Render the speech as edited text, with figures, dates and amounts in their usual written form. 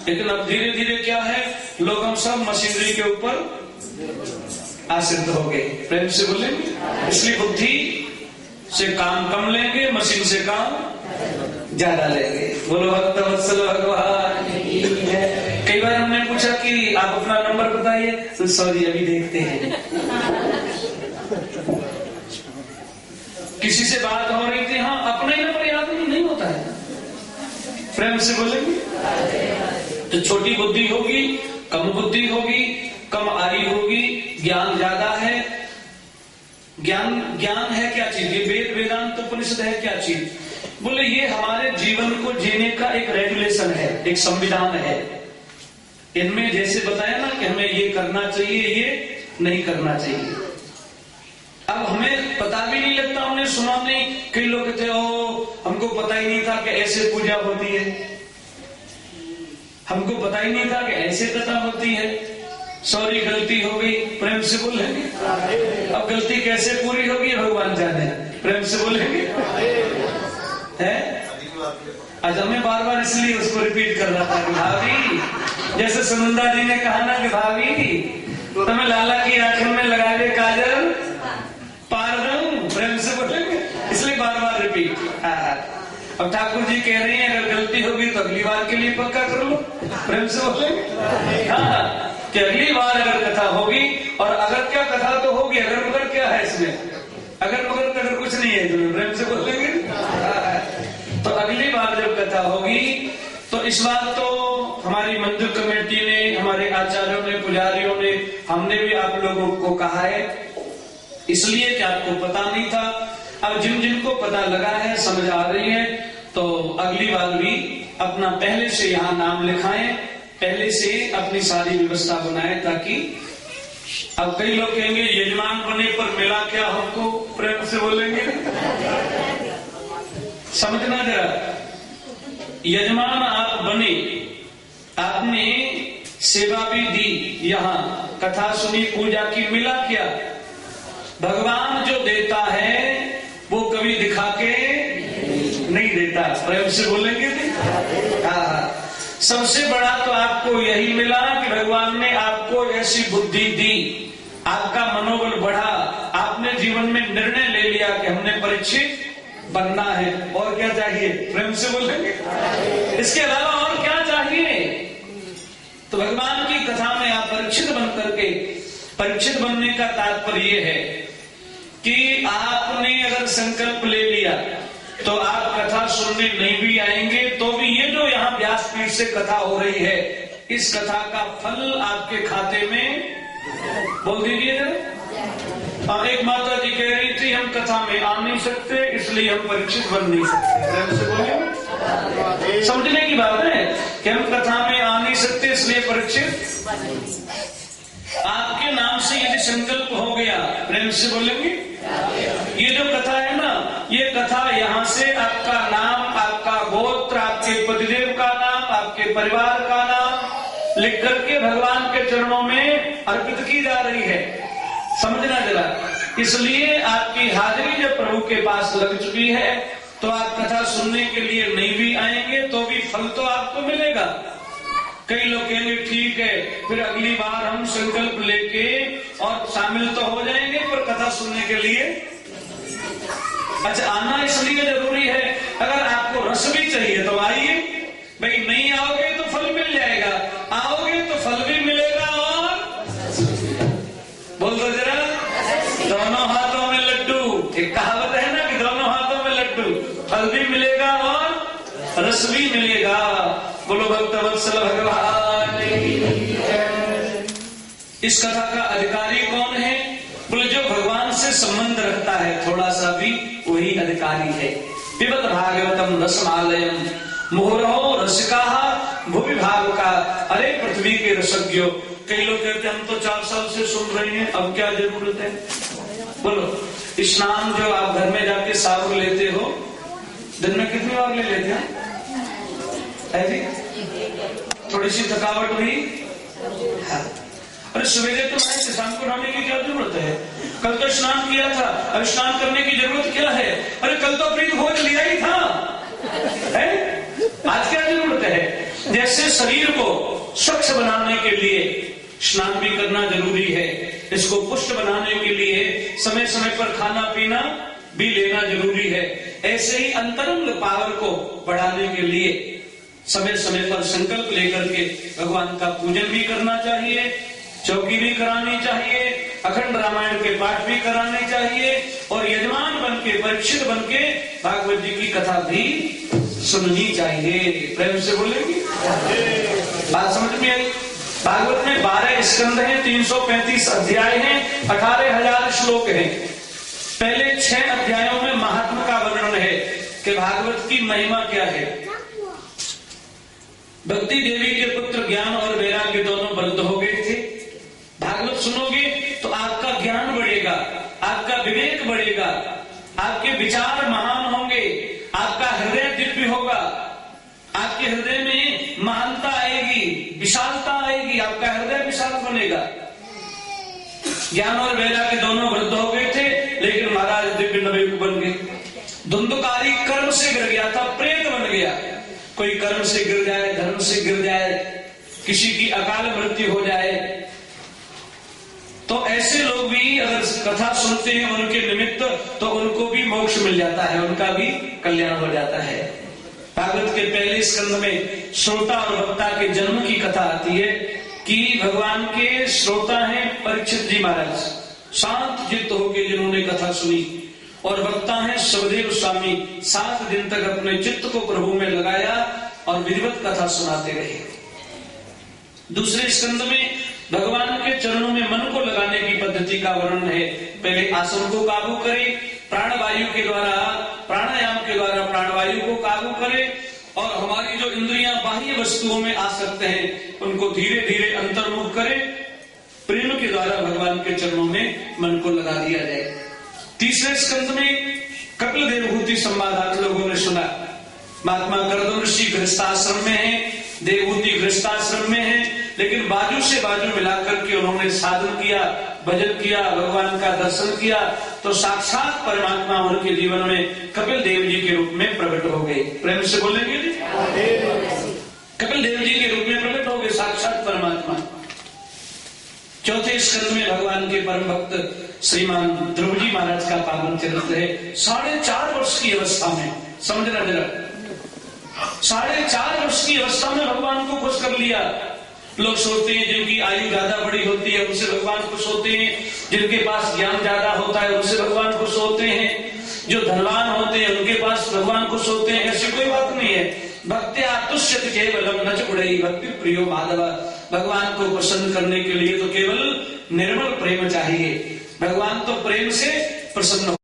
लेकिन अब धीरे धीरे क्या है, लोग हम सब मशीनरी के ऊपर आश्रित हो गए। प्रेम से बोलेंगे। इसलिए बुद्धि से काम कम लेंगे, मशीन से काम ज्यादा लेंगे। बोलो भक्त वत्सल भगवान। कई बार हमने पूछा कि आप अपना नंबर बताइए, तो सॉरी अभी देखते हैं। किसी से बात हो रही थी, हाँ अपना ही नंबर याद नहीं होता है। प्रेम से बोलेंगे। तो छोटी बुद्धि होगी, कम बुद्धि होगी, कम आयु होगी, ज्ञान ज्यादा है। ज्ञान है क्या चीज? ये वेद वेदांत उपनिषद है क्या चीज? बोले ये हमारे जीवन को जीने का एक रेगुलेशन है, एक संविधान है। इनमें जैसे बताया ना कि हमें ये करना चाहिए, ये नहीं करना चाहिए। अब हमें पता भी नहीं लगता, हमने सुना नहीं। कई लोग कहते हो हमको पता ही नहीं था कि ऐसे पूजा होती है, हमको पता ही नहीं था कि ऐसे कथा होती है। सॉरी गलती हो गई। प्रेम से बोलेंगे। अब गलती कैसे पूरी होगी भगवान जाने। प्रेम से बोलेंगे। है आज हमें बार बार इसलिए उसको रिपीट कर रहा था कि भाभी, जैसे सुनंदा जी ने कहा ना कि भाभी तुम्हें लाला की आंखों में लगा ले काजल पार दूं। प्रेम से बोलेंगे। इसलिए बार बार रिपीट। अब ठाकुर जी कह रहे हैं अगर गलती होगी तो अगली बार के लिए पक्का कर लो। प्रेम से बोलेंगे। हाँ कि अगली बार अगर कथा होगी, और अगर क्या कथा तो होगी, अगर मगर क्या है इसमें? अगर मगर कुछ नहीं है तुम्हें। प्रेम से बोलेंगे। तो अगली बार जब कथा होगी तो इस बार तो हमारी मंदिर कमेटी ने, हमारे आचार्यों ने, पुजारियों ने, हमने भी आप लोगों को कहा है, इसलिए कि आपको पता नहीं था। अब जिन जिनको पता लगा है, समझ आ रही है, तो अगली बार भी अपना पहले से यहाँ नाम लिखाएं, पहले से अपनी सारी व्यवस्था बनाएं, ताकि अब कई लोग कहेंगे यजमान बने पर मिला क्या हमको। प्रेम से बोलेंगे। समझना जरा, यजमान आप बने, आपने सेवा भी दी, यहाँ कथा सुनी, पूजा की, मिला क्या? भगवान जो देता है वो कभी दिखा के नहीं देता। प्रेम से बोलेंगे। सबसे बड़ा तो आपको यही मिला कि भगवान ने आपको ऐसी बुद्धि दी, आपका मनोबल बढ़ा, आपने जीवन में निर्णय ले लिया कि हमने परीक्षित बनना है। और क्या चाहिए? प्रेम से बोलेंगे। इसके अलावा और क्या चाहिए? तो भगवान की कथा में आप परीक्षित बन करके, परीक्षित बनने का तात्पर्य है कि आपने अगर संकल्प ले लिया तो आप कथा सुनने नहीं भी आएंगे, तो भी ये जो यहाँ व्यासपीठ से कथा हो रही है, इस कथा का फल आपके खाते में, बोल दीजिए जरा। एक माता जी कह रही थी हम कथा में आ नहीं सकते, इसलिए हम परीक्षित बन नहीं सकते। समझने की बात है कि हम कथा में आ नहीं सकते, इसलिए परीक्षित। आपके नाम से यदि संकल्प हो गया, प्रेम से बोलेंगे, ये जो कथा है ना, ये कथा यहाँ से आपका नाम, आपका गोत्र, आपके पतिदेव का नाम, आपके परिवार का नाम लिख करके भगवान के चरणों में अर्पित की जा रही है। समझना जरा। इसलिए आपकी हाजिरी जब प्रभु के पास लग चुकी है, तो आप कथा सुनने के लिए नहीं भी आएंगे तो भी फल तो आपको मिलेगा। कई लोग कहेंगे ठीक है, फिर अगली बार हम संकल्प लेके और शामिल तो हो जाएंगे, पर कथा सुनने के लिए अच्छा आना इसलिए जरूरी है। अगर आपको रस भी चाहिए तो आइए, भाई नहीं आओगे तो फल मिल जाएगा, आओगे तो फल भी मिलेगा। और बोल दो जरा, दोनों हाथों में लड्डू। एक कहावत है ना कि दोनों हाथों में लड्डू, फल भी मिलेगा और रस भी मिलेगा। बोलो भक्त वत्सल भगवान। इस कथा का अधिकारी कौन है? बोले जो भगवान से संबंध रखता है थोड़ा सा भी, वही अधिकारी है। पिबत भागवतम रसमालयम मुहुरहो रसिकाः भुवि भावुका। अरे पृथ्वी के रसज्ञो। कई लोग कहते हैं हम तो 4 साल से सुन रहे हैं, अब क्या जरूरत है? बोलो स्नान जो आप घर में जाके साबुन लेते हो, दिन में कितनी बार ले लेते हैं? थोड़ी सी थकावट हुई, अरे सवेरे तो नहीं, शाम को नहाने की क्या जरूरत है? कल तो स्नान किया था, अब स्नान करने की जरूरत क्या है? अरे कल तो प्रीत भोज लिया ही था, है? आज क्या जरूरत है? जैसे ऐसे शरीर को स्वच्छ बनाने के लिए स्नान भी करना जरूरी है। इसको पुष्ट बनाने के लिए समय समय पर खाना पीना भी लेना जरूरी है। ऐसे ही अंतरंग पावर को बढ़ाने के लिए समय समय पर संकल्प लेकर के भगवान का पूजन भी करना चाहिए, चौकी भी करानी चाहिए, अखंड रामायण के पाठ भी कराने चाहिए और यजमान बन के, परीक्षित बन के भागवत जी की कथा भी सुननी चाहिए। प्रेम से बोलेंगे? बात समझ में आई? भागवत में 12 स्कंद हैं, 335 अध्याय हैं, 18,000 श्लोक हैं। पहले 6 अध्यायों में महात्मा का वर्णन है कि भागवत की महिमा क्या है। भक्ति देवी के पुत्र ज्ञान और वैराग्य दोनों वृद्ध हो गए थे। भागवत सुनोगे तो आपका ज्ञान बढ़ेगा, आपका विवेक बढ़ेगा, आपके विचार महान होंगे, आपका हृदय दिव्य होगा, आपके हृदय में महानता आएगी, विशालता आएगी, आपका हृदय विशाल बनेगा। ज्ञान और वैराग्य दोनों वृद्ध हो गए थे, लेकिन महाराज दिव्य नवयुग बन गए। धुंधकारी कर्म से गिर गया था, प्रेत बन गया। कोई कर्म से गिर जाए, धर्म से गिर जाए, किसी की अकाल मृत्यु हो जाए, तो ऐसे लोग भी अगर कथा सुनते हैं उनके निमित्त, तो उनको भी मोक्ष मिल जाता है, उनका भी कल्याण हो जाता है। भागवत के पहले स्कंद में श्रोता और वक्ता के जन्म की कथा आती है कि भगवान के श्रोता हैं परीक्षित जी महाराज, शांत चित्त होकर जिन्होंने कथा सुनी, और वक्ता हैं सुखदेव स्वामी, 7 दिन तक अपने चित्त को प्रभु में लगाया और विधिवत कथा सुनाते रहे। दूसरे स्कंद में भगवान के चरणों में मन को लगाने की पद्धति का वर्णन है। पहले आसन को काबू करे, प्राणवायु के द्वारा, प्राणायाम के द्वारा प्राणवायु को काबू करे और हमारी जो इंद्रियां बाह्य वस्तुओं में आसक्त हैं उनको धीरे धीरे अंतर्मुख करे। प्रेम के द्वारा भगवान के चरणों में मन को लगा दिया जाए। तीसरे स्कंद में कपिल देवहूति संवाद आप लोगों ने सुना। महात्मा कर्दम ऋषि गृहस्थाश्रम में है, देवहूति गृहस्थाश्रम में है, लेकिन बाजू से बाजू मिलाकर के उन्होंने साधन किया, भजन किया, भगवान का दर्शन किया, तो साक्षात परमात्मा उनके जीवन में कपिल देव जी के रूप में प्रकट हो गए। प्रेम से बोलेंगे? कपिल देव जी के रूप में प्रकट हो गए साक्षात परमात्मा। चौथे स्कंद में भगवान के परम भक्त श्रीमान ध्रुव जी महाराज का पावन चरित्र है। 4.5 वर्ष की अवस्था में, समझना जरा, 4.5 वर्ष की अवस्था में भगवान को खुश कर लिया। लोग सोचते हैं जिनकी आयु ज्यादा बड़ी होती है उनसे भगवान खुश होते हैं, जिनके पास ज्ञान ज्यादा होता है उनसे भगवान खुश होते हैं, जो धनवान होते हैं उनके पास भगवान खुश होते हैं। ऐसी कोई बात नहीं है। भक्ति आतुष्यत केवलम न च उड़ई भक्ति प्रियो माधव। भगवान को प्रसन्न करने के लिए तो केवल निर्मल प्रेम चाहिए। भगवान तो प्रेम से प्रसन्न